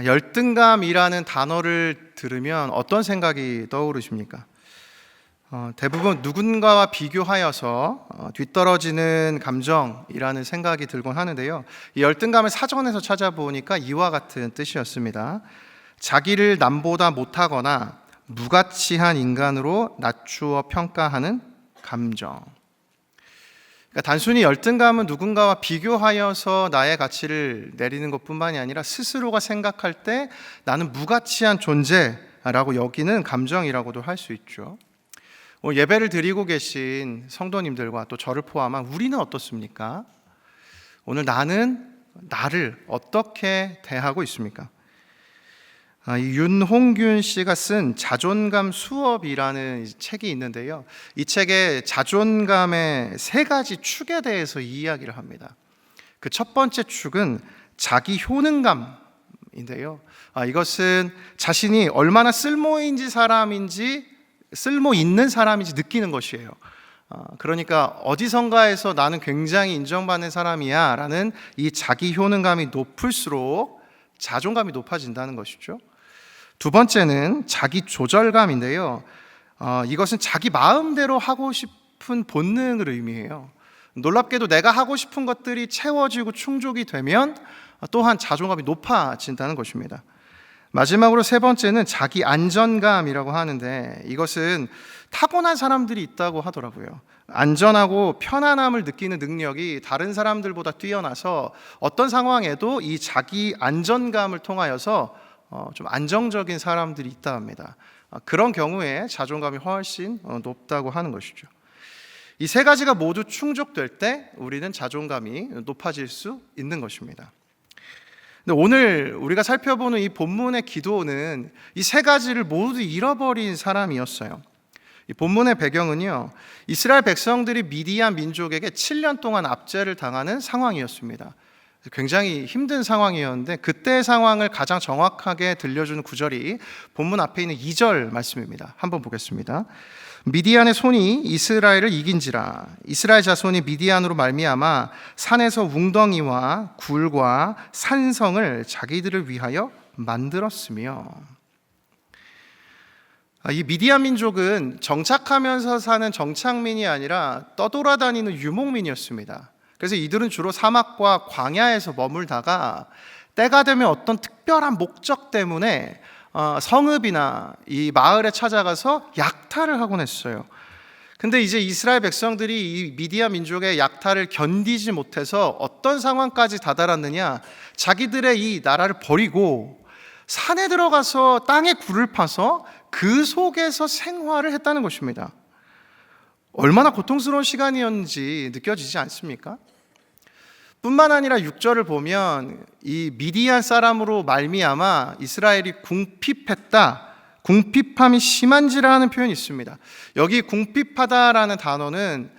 열등감이라는 단어를 들으면 어떤 생각이 떠오르십니까? 대부분 누군가와 비교하여서 뒤떨어지는 감정이라는 생각이 들곤 하는데요. 이 열등감을 사전에서 찾아보니까 이와 같은 뜻이었습니다. 자기를 남보다 못하거나 무가치한 인간으로 낮추어 평가하는 감정. 그러니까 단순히 열등감은 누군가와 비교하여서 나의 가치를 내리는 것뿐만이 아니라 스스로가 생각할 때 나는 무가치한 존재라고 여기는 감정이라고도 할 수 있죠. 예배를 드리고 계신 성도님들과 또 저를 포함한 우리는 어떻습니까? 오늘 나를 어떻게 대하고 있습니까? 윤홍균 씨가 쓴 자존감 수업이라는 책이 있는데요. 이 책에 자존감의 세 가지 축에 대해서 이야기를 합니다. 그 첫 번째 축은 자기 효능감인데요. 이것은 자신이 얼마나 쓸모 있는 사람인지 느끼는 것이에요. 그러니까 어디선가에서 나는 굉장히 인정받는 사람이야 라는 이 자기 효능감이 높을수록 자존감이 높아진다는 것이죠. 두 번째는 자기 조절감인데요. 이것은 자기 마음대로 하고 싶은 본능을 의미해요. 놀랍게도 내가 하고 싶은 것들이 채워지고 충족이 되면 또한 자존감이 높아진다는 것입니다. 마지막으로 세 번째는 자기 안전감이라고 하는데 이것은 타고난 사람들이 있다고 하더라고요. 안전하고 편안함을 느끼는 능력이 다른 사람들보다 뛰어나서 어떤 상황에도 이 자기 안전감을 통하여서 좀 안정적인 사람들이 있다 합니다. 그런 경우에 자존감이 훨씬 높다고 하는 것이죠. 이 세 가지가 모두 충족될 때 우리는 자존감이 높아질 수 있는 것입니다. 근데 오늘 우리가 살펴보는 이 본문의 기도는 이 세 가지를 모두 잃어버린 사람이었어요. 이 본문의 배경은요, 이스라엘 백성들이 미디안 민족에게 7년 동안 압제를 당하는 상황이었습니다. 굉장히 힘든 상황이었는데 그때의 상황을 가장 정확하게 들려주는 구절이 본문 앞에 있는 2절 말씀입니다. 한번 보겠습니다. 미디안의 손이 이스라엘을 이긴지라. 이스라엘 자손이 미디안으로 말미암아 산에서 웅덩이와 굴과 산성을 자기들을 위하여 만들었으며. 이 미디안 민족은 정착하면서 사는 정착민이 아니라 떠돌아다니는 유목민이었습니다. 그래서 이들은 주로 사막과 광야에서 머물다가 때가 되면 어떤 특별한 목적 때문에 성읍이나 이 마을에 찾아가서 약탈을 하곤 했어요. 근데 이제 이스라엘 백성들이 이 미디안 민족의 약탈을 견디지 못해서 어떤 상황까지 다다랐느냐, 자기들의 이 나라를 버리고 산에 들어가서 땅에 굴을 파서 그 속에서 생활을 했다는 것입니다. 얼마나 고통스러운 시간이었는지 느껴지지 않습니까? 뿐만 아니라 6절을 보면 이 미디안 사람으로 말미암아 이스라엘이 궁핍했다, 궁핍함이 심한지라는 표현이 있습니다. 여기 궁핍하다라는 단어는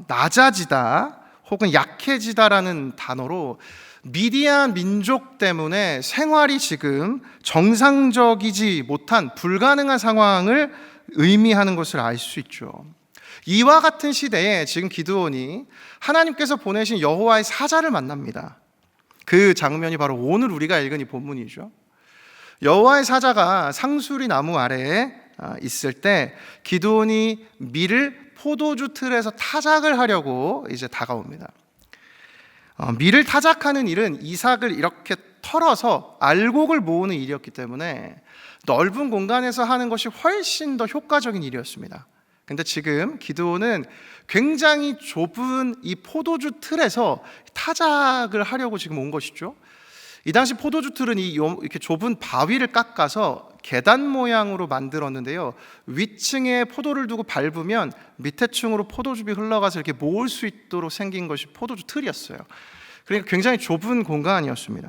낮아지다 혹은 약해지다라는 단어로 미디안 민족 때문에 생활이 지금 정상적이지 못한 불가능한 상황을 의미하는 것을 알 수 있죠. 이와 같은 시대에 지금 기드온이 하나님께서 보내신 여호와의 사자를 만납니다. 그 장면이 바로 오늘 우리가 읽은 이 본문이죠. 여호와의 사자가 상수리 나무 아래에 있을 때 기드온이 밀을 포도주 틀에서 타작을 하려고 이제 다가옵니다. 밀을 타작하는 일은 이삭을 이렇게 털어서 알곡을 모으는 일이었기 때문에 넓은 공간에서 하는 것이 훨씬 더 효과적인 일이었습니다. 근데 지금 기드온은 굉장히 좁은 이 포도주 틀에서 타작을 하려고 지금 온 것이죠. 이 당시 포도주 틀은 이렇게 좁은 바위를 깎아서 계단 모양으로 만들었는데요. 위층에 포도를 두고 밟으면 밑에 층으로 포도즙이 흘러가서 이렇게 모을 수 있도록 생긴 것이 포도주 틀이었어요. 그러니까 굉장히 좁은 공간이었습니다.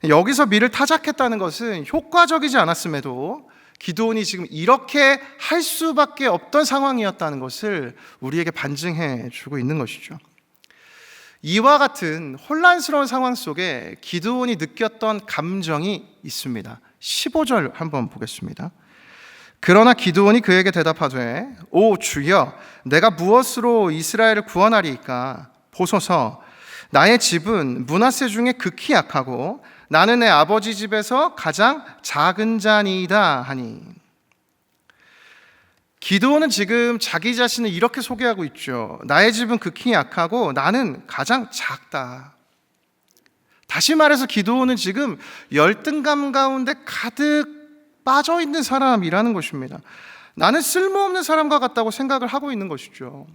여기서 밀을 타작했다는 것은 효과적이지 않았음에도 기드온이 지금 이렇게 할 수밖에 없던 상황이었다는 것을 우리에게 반증해 주고 있는 것이죠. 이와 같은 혼란스러운 상황 속에 기드온이 느꼈던 감정이 있습니다. 15절 한번 보겠습니다. 그러나 기드온이 그에게 대답하되 오 주여, 내가 무엇으로 이스라엘을 구원하리이까? 보소서, 나의 집은 므낫세 중에 극히 약하고 나는 내 아버지 집에서 가장 작은 자니이다 하니. 기드온은 지금 자기 자신을 이렇게 소개하고 있죠. 나의 집은 극히 약하고 나는 가장 작다. 다시 말해서 기드온은 지금 열등감 가운데 가득 빠져있는 사람이라는 것입니다. 나는 쓸모없는 사람과 같다고 생각을 하고 있는 것이죠.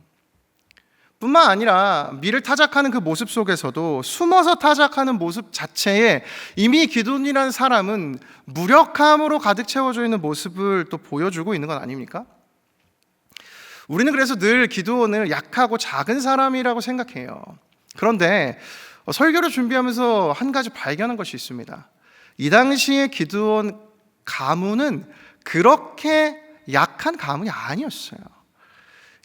뿐만 아니라 미를 타작하는 그 모습 속에서도 숨어서 타작하는 모습 자체에 이미 기드온이라는 사람은 무력함으로 가득 채워져 있는 모습을 또 보여주고 있는 건 아닙니까? 우리는 그래서 늘 기드온을 약하고 작은 사람이라고 생각해요. 그런데 설교를 준비하면서 한 가지 발견한 것이 있습니다. 이 당시에 기드온 가문은 그렇게 약한 가문이 아니었어요.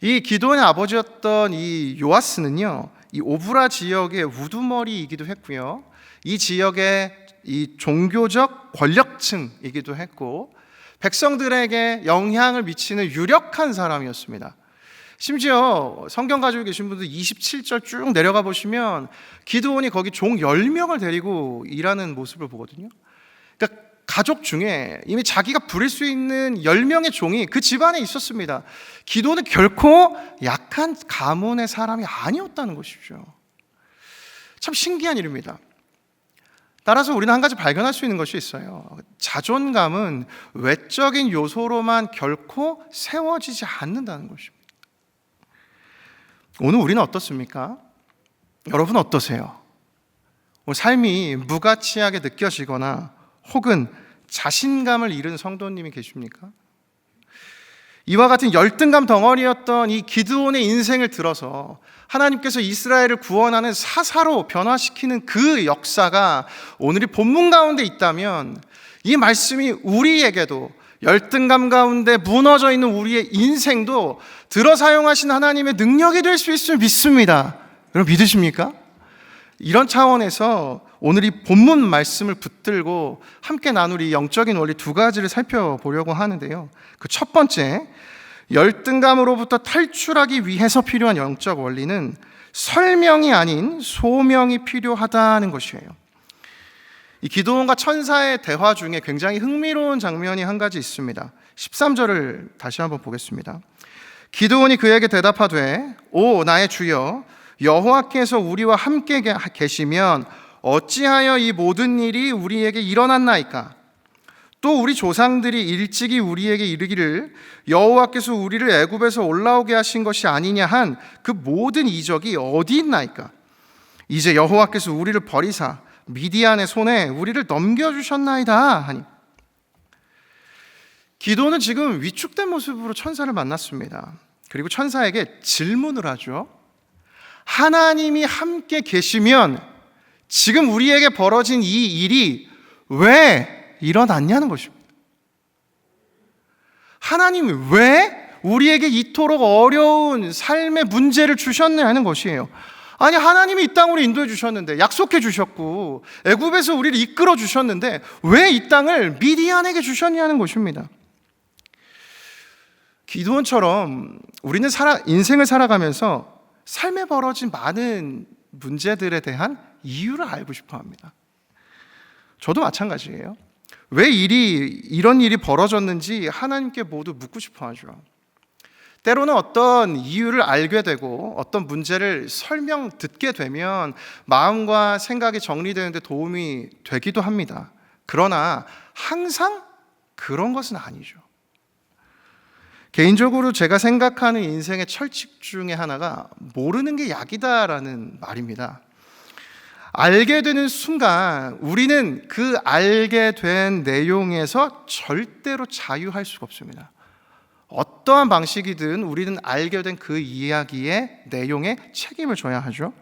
이 기드온의 아버지였던 이 요아스는요, 이 오브라 지역의 우두머리이기도 했고요, 이 지역의 이 종교적 권력층이기도 했고, 백성들에게 영향을 미치는 유력한 사람이었습니다. 심지어 성경 가지고 계신 분들 27절 쭉 내려가 보시면 기드온이 거기 종 10명을 데리고 일하는 모습을 보거든요. 그러니까 가족 중에 이미 자기가 부릴 수 있는 10명의 종이 그 집안에 있었습니다. 기드온은 결코 약한 가문의 사람이 아니었다는 것이죠. 참 신기한 일입니다. 따라서 우리는 한 가지 발견할 수 있는 것이 있어요. 자존감은 외적인 요소로만 결코 세워지지 않는다는 것입니다. 오늘 우리는 어떻습니까? 여러분 어떠세요? 오늘 삶이 무가치하게 느껴지거나 혹은 자신감을 잃은 성도님이 계십니까? 이와 같은 열등감 덩어리였던 이 기드온의 인생을 들어서 하나님께서 이스라엘을 구원하는 사사로 변화시키는 그 역사가 오늘 이 본문 가운데 있다면 이 말씀이 우리에게도 열등감 가운데 무너져 있는 우리의 인생도 들어 사용하신 하나님의 능력이 될 수 있음을 믿습니다. 여러분 믿으십니까? 이런 차원에서 오늘 이 본문 말씀을 붙들고 함께 나눌 이 영적인 원리 두 가지를 살펴보려고 하는데요. 그 첫 번째, 열등감으로부터 탈출하기 위해서 필요한 영적 원리는 설명이 아닌 소명이 필요하다는 것이에요. 이 기드온과 천사의 대화 중에 굉장히 흥미로운 장면이 한 가지 있습니다. 13절을 다시 한번 보겠습니다. 기드온이 그에게 대답하되 오 나의 주여 여호와께서 우리와 함께 계시면 어찌하여 이 모든 일이 우리에게 일어났나이까? 또 우리 조상들이 일찍이 우리에게 이르기를 여호와께서 우리를 애굽에서 올라오게 하신 것이 아니냐 한 그 모든 이적이 어디 있나이까? 이제 여호와께서 우리를 버리사 미디안의 손에 우리를 넘겨주셨나이다 하니. 기드온은 지금 위축된 모습으로 천사를 만났습니다. 그리고 천사에게 질문을 하죠. 하나님이 함께 계시면 지금 우리에게 벌어진 이 일이 왜 일어났냐는 것입니다. 하나님이 왜 우리에게 이토록 어려운 삶의 문제를 주셨냐는 것이에요. 아니 하나님이 이 땅으로 인도해 주셨는데 약속해 주셨고 애굽에서 우리를 이끌어 주셨는데 왜 이 땅을 미디안에게 주셨냐는 것입니다. 기드온처럼 우리는 인생을 살아가면서 삶에 벌어진 많은 문제들에 대한 이유를 알고 싶어 합니다. 저도 마찬가지예요. 왜 이런 일이 벌어졌는지 하나님께 모두 묻고 싶어 하죠. 때로는 어떤 이유를 알게 되고 어떤 문제를 듣게 되면 마음과 생각이 정리되는데 도움이 되기도 합니다. 그러나 항상 그런 것은 아니죠. 개인적으로 제가 생각하는 인생의 철칙 중에 하나가 모르는 게 약이다라는 말입니다. 알게 되는 순간 우리는 그 알게 된 내용에서 절대로 자유할 수가 없습니다. 어떠한 방식이든 우리는 알게 된 그 이야기의 내용에 책임을 져야 하죠.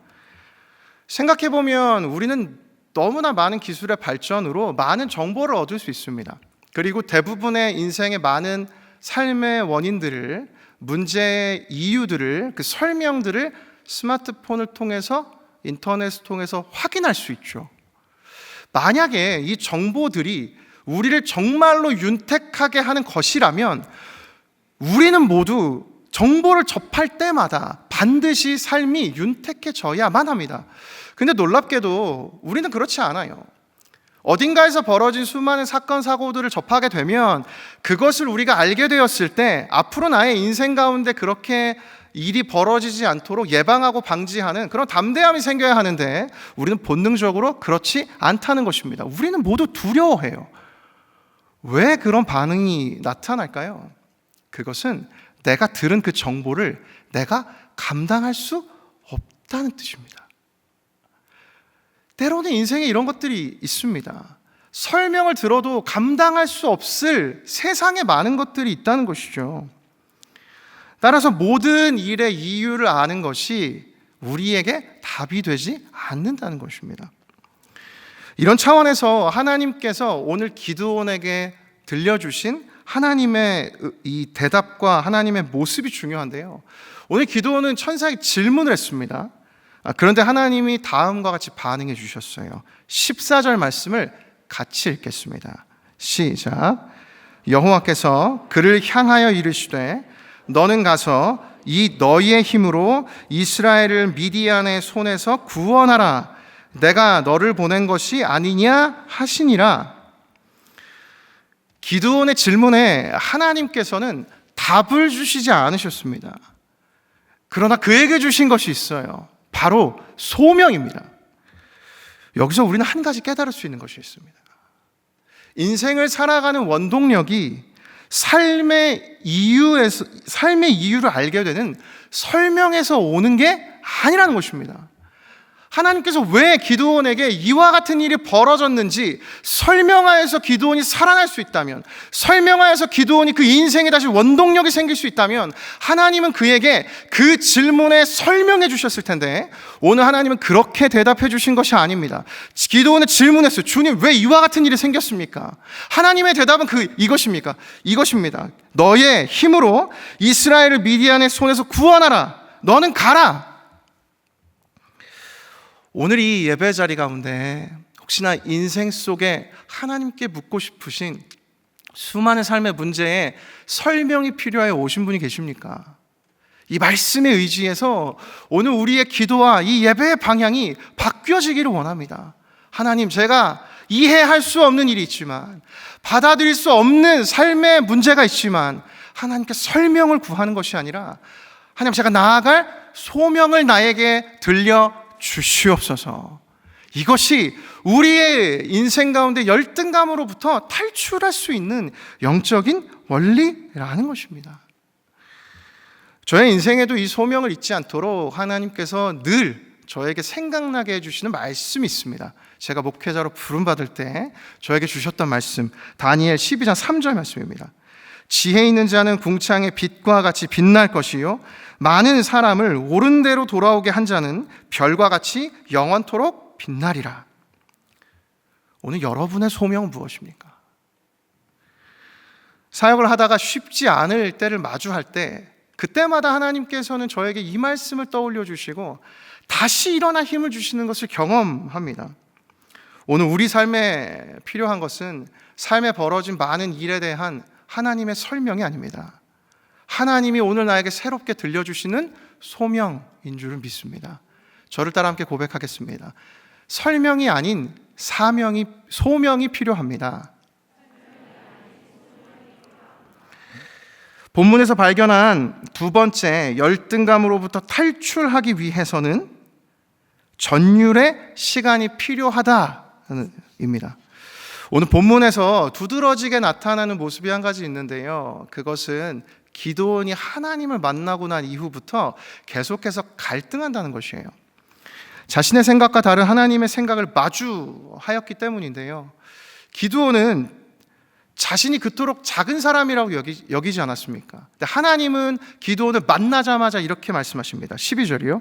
생각해보면 우리는 너무나 많은 기술의 발전으로 많은 정보를 얻을 수 있습니다. 그리고 대부분의 인생의 많은 삶의 원인들을, 문제의 이유들을, 그 설명들을 스마트폰을 통해서, 인터넷을 통해서 확인할 수 있죠. 만약에 이 정보들이 우리를 정말로 윤택하게 하는 것이라면 우리는 모두 정보를 접할 때마다 반드시 삶이 윤택해져야만 합니다. 근데 놀랍게도 우리는 그렇지 않아요. 어딘가에서 벌어진 수많은 사건, 사고들을 접하게 되면 그것을 우리가 알게 되었을 때 앞으로 나의 인생 가운데 그렇게 일이 벌어지지 않도록 예방하고 방지하는 그런 담대함이 생겨야 하는데 우리는 본능적으로 그렇지 않다는 것입니다. 우리는 모두 두려워해요. 왜 그런 반응이 나타날까요? 그것은 내가 들은 그 정보를 내가 감당할 수 없다는 뜻입니다. 때로는 인생에 이런 것들이 있습니다. 설명을 들어도 감당할 수 없을 세상에 많은 것들이 있다는 것이죠. 따라서 모든 일의 이유를 아는 것이 우리에게 답이 되지 않는다는 것입니다. 이런 차원에서 하나님께서 오늘 기드온에게 들려주신 하나님의 이 대답과 하나님의 모습이 중요한데요. 오늘 기드온은 천사에게 질문을 했습니다. 그런데 하나님이 다음과 같이 반응해 주셨어요. 14절 말씀을 같이 읽겠습니다. 시작. 여호와께서 그를 향하여 이르시되 너는 가서 이 너희의 힘으로 이스라엘을 미디안의 손에서 구원하라. 내가 너를 보낸 것이 아니냐 하시니라. 기드온의 질문에 하나님께서는 답을 주시지 않으셨습니다. 그러나 그에게 주신 것이 있어요. 바로 소명입니다. 여기서 우리는 한 가지 깨달을 수 있는 것이 있습니다. 인생을 살아가는 원동력이 삶의 이유를 알게 되는 설명에서 오는 게 아니라는 것입니다. 하나님께서 왜 기드온에게 이와 같은 일이 벌어졌는지 설명하여서 기드온이 살아날 수 있다면, 설명하여서 기드온이 그 인생에 다시 원동력이 생길 수 있다면 하나님은 그에게 그 질문에 설명해 주셨을 텐데 오늘 하나님은 그렇게 대답해 주신 것이 아닙니다. 기드온은 질문했어요. 주님, 왜 이와 같은 일이 생겼습니까? 하나님의 대답은 이것입니까? 이것입니다. 너의 힘으로 이스라엘을 미디안의 손에서 구원하라. 너는 가라. 오늘 이 예배 자리 가운데 혹시나 인생 속에 하나님께 묻고 싶으신 수많은 삶의 문제에 설명이 필요하여 오신 분이 계십니까? 이 말씀의 의지에서 오늘 우리의 기도와 이 예배의 방향이 바뀌어지기를 원합니다. 하나님, 제가 이해할 수 없는 일이 있지만, 받아들일 수 없는 삶의 문제가 있지만 하나님께 설명을 구하는 것이 아니라 하나님, 제가 나아갈 소명을 나에게 들려 주시옵소서. 이것이 우리의 인생 가운데 열등감으로부터 탈출할 수 있는 영적인 원리라는 것입니다. 저의 인생에도 이 소명을 잊지 않도록 하나님께서 늘 저에게 생각나게 해주시는 말씀이 있습니다. 제가 목회자로 부름받을 때 저에게 주셨던 말씀, 다니엘 12장 3절 말씀입니다. 지혜 있는 자는 궁창의 빛과 같이 빛날 것이요 많은 사람을 옳은 대로 돌아오게 한 자는 별과 같이 영원토록 빛나리라. 오늘 여러분의 소명은 무엇입니까? 사역을 하다가 쉽지 않을 때를 마주할 때 그때마다 하나님께서는 저에게 이 말씀을 떠올려 주시고 다시 일어나 힘을 주시는 것을 경험합니다. 오늘 우리 삶에 필요한 것은 삶에 벌어진 많은 일에 대한 하나님의 설명이 아닙니다. 하나님이 오늘 나에게 새롭게 들려주시는 소명인 줄을 믿습니다. 저를 따라 함께 고백하겠습니다. 설명이 아닌 소명이 필요합니다. 본문에서 발견한 두 번째 열등감으로부터 탈출하기 위해서는 전율의 시간이 필요하다입니다. 오늘 본문에서 두드러지게 나타나는 모습이 한 가지 있는데요. 그것은 기드온이 하나님을 만나고 난 이후부터 계속해서 갈등한다는 것이에요. 자신의 생각과 다른 하나님의 생각을 마주하였기 때문인데요. 기드온은 자신이 그토록 작은 사람이라고 여기지 않았습니까? 근데 하나님은 기드온을 만나자마자 이렇게 말씀하십니다. 12절이요.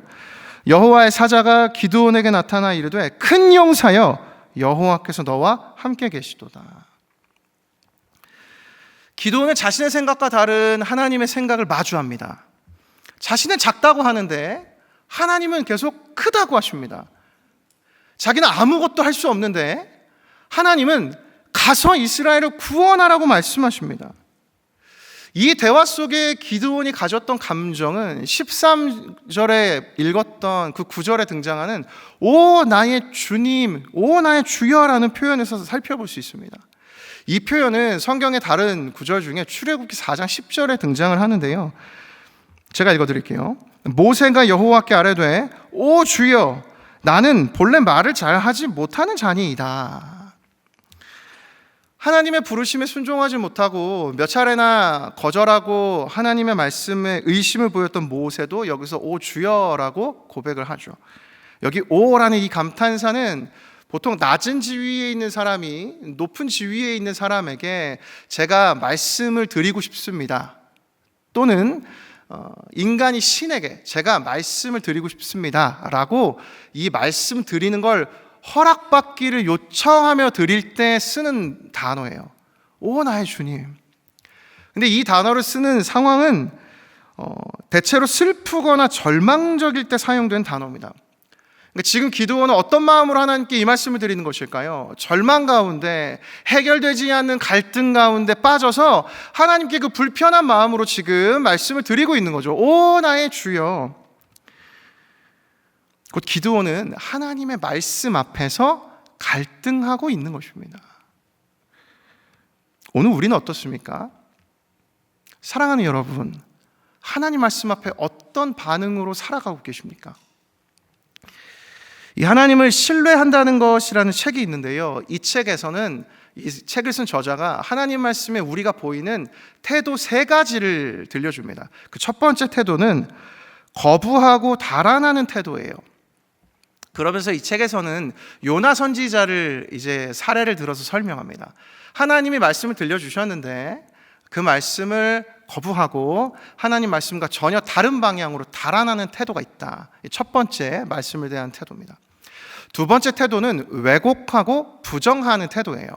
여호와의 사자가 기드온에게 나타나 이르되 큰 용사여 여호와께서 너와 함께 계시도다. 기드온은 자신의 생각과 다른 하나님의 생각을 마주합니다. 자신은 작다고 하는데 하나님은 계속 크다고 하십니다. 자기는 아무것도 할 수 없는데 하나님은 가서 이스라엘을 구원하라고 말씀하십니다. 이 대화 속에 기드온이 가졌던 감정은 13절에 읽었던 그 9절에 등장하는 오 나의 주님, 오 나의 주여라는 표현에서 살펴볼 수 있습니다. 이 표현은 성경의 다른 구절 중에 출애굽기 4장 10절에 등장을 하는데요. 제가 읽어드릴게요. 모세가 여호와께 아뢰되 오 주여 나는 본래 말을 잘하지 못하는 자니이다. 하나님의 부르심에 순종하지 못하고 몇 차례나 거절하고 하나님의 말씀에 의심을 보였던 모세도 여기서 오 주여라고 고백을 하죠. 여기 오라는 이 감탄사는 보통 낮은 지위에 있는 사람이 높은 지위에 있는 사람에게 제가 말씀을 드리고 싶습니다, 또는 인간이 신에게 제가 말씀을 드리고 싶습니다 라고 이 말씀 드리는 걸 허락받기를 요청하며 드릴 때 쓰는 단어예요. 오 나의 주님. 근데 이 단어를 쓰는 상황은 대체로 슬프거나 절망적일 때 사용된 단어입니다. 그러니까 지금 기드온은 어떤 마음으로 하나님께 이 말씀을 드리는 것일까요? 절망 가운데, 해결되지 않는 갈등 가운데 빠져서 하나님께 그 불편한 마음으로 지금 말씀을 드리고 있는 거죠. 오 나의 주여. 곧 기드온은 하나님의 말씀 앞에서 갈등하고 있는 것입니다. 오늘 우리는 어떻습니까? 사랑하는 여러분, 하나님 말씀 앞에 어떤 반응으로 살아가고 계십니까? 이 하나님을 신뢰한다는 것이라는 책이 있는데요. 이 책에서는 이 책을 쓴 저자가 하나님 말씀에 우리가 보이는 태도 3가지를 들려줍니다. 그 첫 번째 태도는 거부하고 달아나는 태도예요. 그러면서 이 책에서는 요나 선지자를 이제 사례를 들어서 설명합니다. 하나님이 말씀을 들려주셨는데 그 말씀을 거부하고 하나님 말씀과 전혀 다른 방향으로 달아나는 태도가 있다. 첫 번째 말씀에 대한 태도입니다. 두 번째 태도는 왜곡하고 부정하는 태도예요.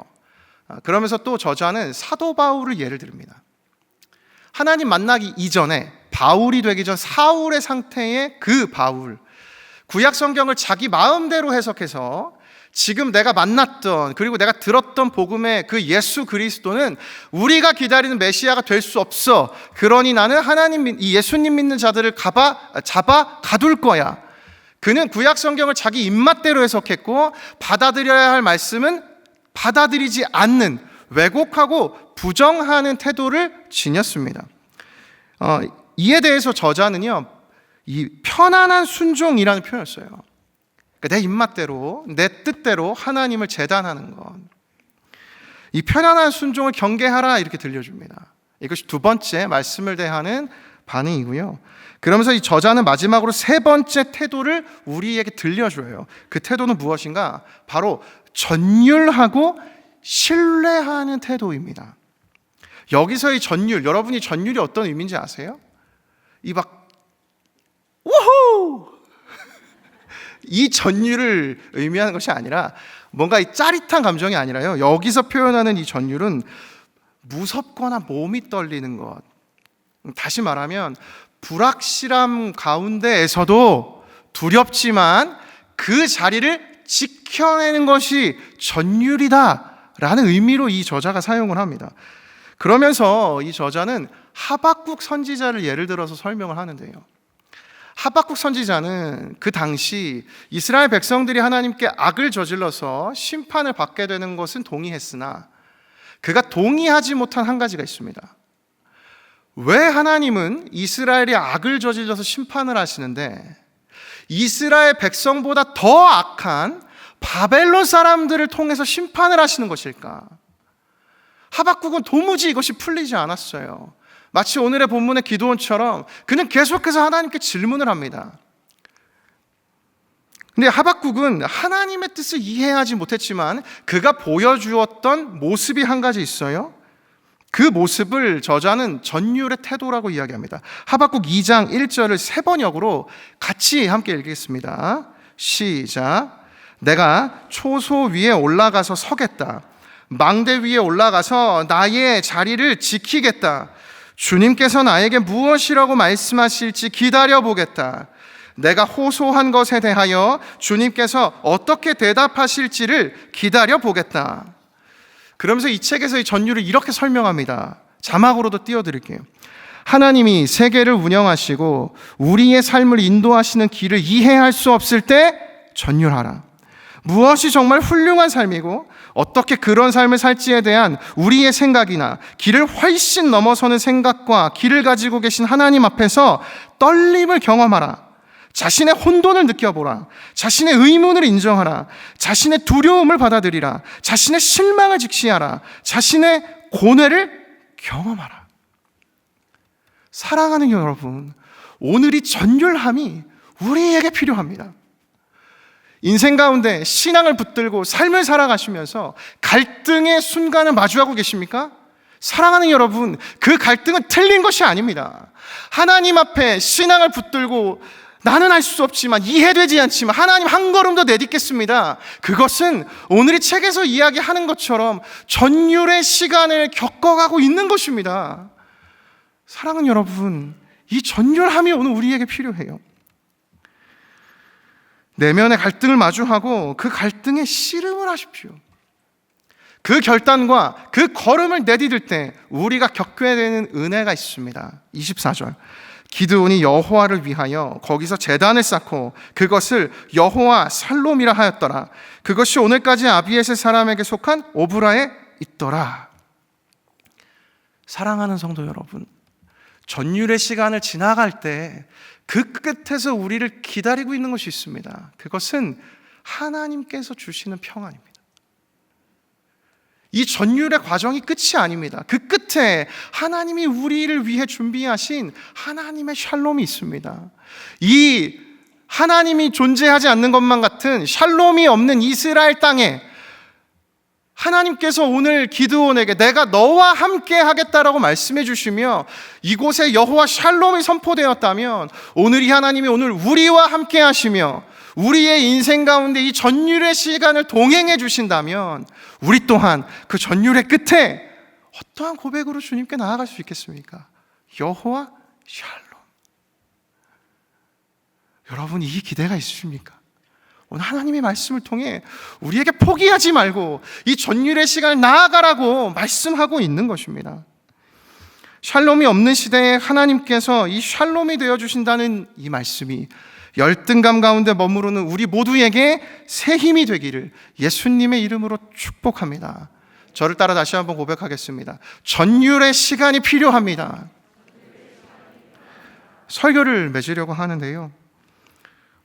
그러면서 또 저자는 사도 바울을 예를 듭니다. 하나님 만나기 이전에 바울이 되기 전 사울의 상태의 그 바울, 구약 성경을 자기 마음대로 해석해서 지금 내가 만났던 그리고 내가 들었던 복음의 그 예수 그리스도는 우리가 기다리는 메시아가 될 수 없어. 그러니 나는 하나님 이 예수님 믿는 자들을 잡아 가둘 거야. 그는 구약 성경을 자기 입맛대로 해석했고 받아들여야 할 말씀은 받아들이지 않는 왜곡하고 부정하는 태도를 지녔습니다. 이에 대해서 저자는요, 이 편안한 순종이라는 표현을 써요. 그러니까 내 입맛대로, 내 뜻대로 하나님을 재단하는 것. 이 편안한 순종을 경계하라 이렇게 들려줍니다. 이것이 두 번째 말씀을 대하는 반응이고요. 그러면서 이 저자는 마지막으로 3번째 태도를 우리에게 들려줘요. 그 태도는 무엇인가? 바로 전율하고 신뢰하는 태도입니다. 여기서의 전율, 여러분이 전율이 어떤 의미인지 아세요? 이 막 우후! 이 전율을 의미하는 것이 아니라 뭔가 이 짜릿한 감정이 아니라요. 여기서 표현하는 이 전율은 무섭거나 몸이 떨리는 것. 다시 말하면 불확실함 가운데에서도 두렵지만 그 자리를 지켜내는 것이 전율이다라는 의미로 이 저자가 사용을 합니다. 그러면서 이 저자는 하박국 선지자를 예를 들어서 설명을 하는데요. 하박국 선지자는 그 당시 이스라엘 백성들이 하나님께 악을 저질러서 심판을 받게 되는 것은 동의했으나 그가 동의하지 못한 한 가지가 있습니다. 왜 하나님은 이스라엘이 악을 저질러서 심판을 하시는데 이스라엘 백성보다 더 악한 바벨론 사람들을 통해서 심판을 하시는 것일까? 하박국은 도무지 이것이 풀리지 않았어요. 마치 오늘의 본문의 기드온처럼 그는 계속해서 하나님께 질문을 합니다. 근데 하박국은 하나님의 뜻을 이해하지 못했지만 그가 보여주었던 모습이 한 가지 있어요. 그 모습을 저자는 전율의 태도라고 이야기합니다. 하박국 2장 1절을 3번역으로 같이 함께 읽겠습니다. 시작. 내가 초소 위에 올라가서 서겠다. 망대 위에 올라가서 나의 자리를 지키겠다. 주님께서 나에게 무엇이라고 말씀하실지 기다려보겠다. 내가 호소한 것에 대하여 주님께서 어떻게 대답하실지를 기다려보겠다. 그러면서 이 책에서 이 전율을 이렇게 설명합니다. 자막으로도 띄워드릴게요. 하나님이 세계를 운영하시고 우리의 삶을 인도하시는 길을 이해할 수 없을 때 전율하라. 무엇이 정말 훌륭한 삶이고 어떻게 그런 삶을 살지에 대한 우리의 생각이나 길을 훨씬 넘어서는 생각과 길을 가지고 계신 하나님 앞에서 떨림을 경험하라. 자신의 혼돈을 느껴보라. 자신의 의문을 인정하라. 자신의 두려움을 받아들이라. 자신의 실망을 직시하라. 자신의 고뇌를 경험하라. 사랑하는 여러분, 오늘 이 전율함이 우리에게 필요합니다. 인생 가운데 신앙을 붙들고 삶을 살아가시면서 갈등의 순간을 마주하고 계십니까? 사랑하는 여러분, 그 갈등은 틀린 것이 아닙니다. 하나님 앞에 신앙을 붙들고 나는 알 수 없지만, 이해되지 않지만 하나님 한 걸음 더 내딛겠습니다. 그것은 오늘 이 책에서 이야기하는 것처럼 전율의 시간을 겪어가고 있는 것입니다. 사랑하는 여러분, 이 전율함이 오늘 우리에게 필요해요. 내면의 갈등을 마주하고 그 갈등에 씨름을 하십시오. 그 결단과 그 걸음을 내디딜 때 우리가 겪게 되는 은혜가 있습니다. 24절. 기드온이 여호와를 위하여 거기서 제단을 쌓고 그것을 여호와 살롬이라 하였더라. 그것이 오늘까지 아비에셀 사람에게 속한 오브라에 있더라. 사랑하는 성도 여러분, 전율의 시간을 지나갈 때 그 끝에서 우리를 기다리고 있는 것이 있습니다. 그것은 하나님께서 주시는 평안입니다. 이 전율의 과정이 끝이 아닙니다. 그 끝에 하나님이 우리를 위해 준비하신 하나님의 샬롬이 있습니다. 이 하나님이 존재하지 않는 것만 같은 샬롬이 없는 이스라엘 땅에 하나님께서 오늘 기드온에게 내가 너와 함께 하겠다라고 말씀해 주시며 이곳에 여호와 샬롬이 선포되었다면 오늘 이 하나님이 오늘 우리와 함께 하시며 우리의 인생 가운데 이 전율의 시간을 동행해 주신다면 우리 또한 그 전율의 끝에 어떠한 고백으로 주님께 나아갈 수 있겠습니까? 여호와 샬롬. 여러분, 이 기대가 있으십니까? 오늘 하나님의 말씀을 통해 우리에게 포기하지 말고 이 전율의 시간을 나아가라고 말씀하고 있는 것입니다. 샬롬이 없는 시대에 하나님께서 이 샬롬이 되어주신다는 이 말씀이 열등감 가운데 머무르는 우리 모두에게 새 힘이 되기를 예수님의 이름으로 축복합니다. 저를 따라 다시 한번 고백하겠습니다. 전율의 시간이 필요합니다. 설교를 맺으려고 하는데요,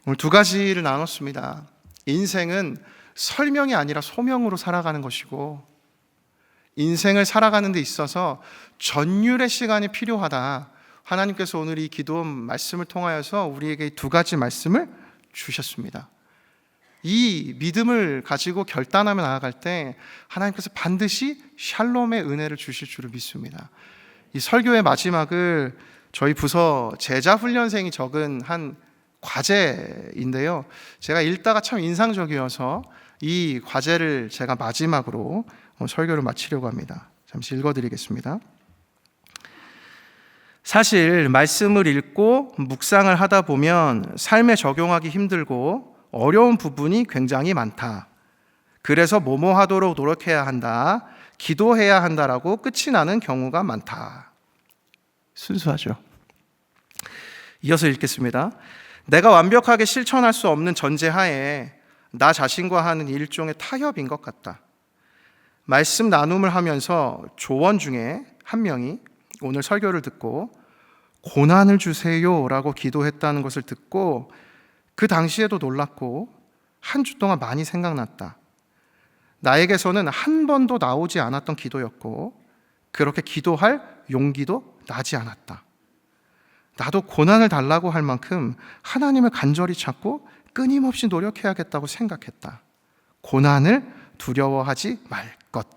오늘 두 가지를 나눴습니다. 인생은 설명이 아니라 소명으로 살아가는 것이고 인생을 살아가는 데 있어서 전율의 시간이 필요하다. 하나님께서 오늘 이 기도원 말씀을 통하여서 우리에게 두 가지 말씀을 주셨습니다. 이 믿음을 가지고 결단하며 나아갈 때 하나님께서 반드시 샬롬의 은혜를 주실 줄을 믿습니다. 이 설교의 마지막을 저희 부서 제자훈련생이 적은 한 과제인데요, 제가 읽다가 참 인상적이어서 이 과제를 제가 마지막으로 설교를 마치려고 합니다. 잠시 읽어드리겠습니다. 사실 말씀을 읽고 묵상을 하다 보면 삶에 적용하기 힘들고 어려운 부분이 굉장히 많다. 그래서 뭐뭐 하도록 노력해야 한다, 기도해야 한다라고 끝이 나는 경우가 많다. 순수하죠. 이어서 읽겠습니다. 내가 완벽하게 실천할 수 없는 전제하에 나 자신과 하는 일종의 타협인 것 같다. 말씀 나눔을 하면서 조원 중에 한 명이 오늘 설교를 듣고 고난을 주세요 라고 기도했다는 것을 듣고 그 당시에도 놀랐고 한 주 동안 많이 생각났다. 나에게서는 한 번도 나오지 않았던 기도였고 그렇게 기도할 용기도 나지 않았다. 나도 고난을 달라고 할 만큼 하나님을 간절히 찾고 끊임없이 노력해야겠다고 생각했다. 고난을 두려워하지 말 것.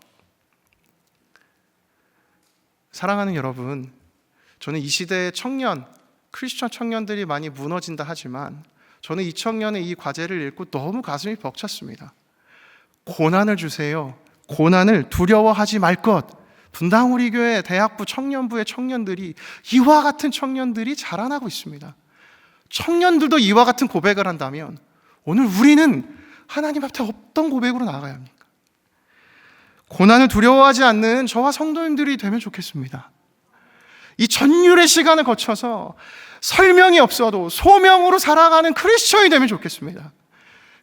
사랑하는 여러분, 저는 이 시대의 청년, 크리스천 청년들이 많이 무너진다 하지만 저는 이 청년의 이 과제를 읽고 너무 가슴이 벅찼습니다. 고난을 주세요. 고난을 두려워하지 말 것. 분당 우리 교회 대학부 청년부의 청년들이 이와 같은 청년들이 자라나고 있습니다. 청년들도 이와 같은 고백을 한다면 오늘 우리는 하나님 앞에 어떤 고백으로 나아가야 합니까? 고난을 두려워하지 않는 저와 성도님들이 되면 좋겠습니다. 이 전율의 시간을 거쳐서 설명이 없어도 소명으로 살아가는 크리스천이 되면 좋겠습니다.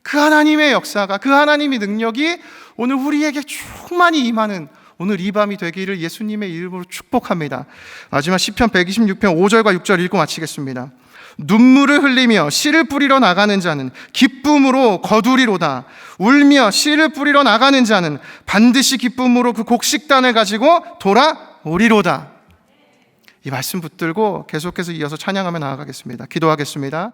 그 하나님의 역사가, 그 하나님의 능력이 오늘 우리에게 충만히 임하는 오늘 이 밤이 되기를 예수님의 이름으로 축복합니다. 마지막 시편 126편 5절과 6절 읽고 마치겠습니다. 눈물을 흘리며 씨를 뿌리러 나가는 자는 기쁨으로 거두리로다. 울며 씨를 뿌리러 나가는 자는 반드시 기쁨으로 그 곡식단을 가지고 돌아오리로다. 이 말씀 붙들고 계속해서 이어서 찬양하며 나아가겠습니다. 기도하겠습니다.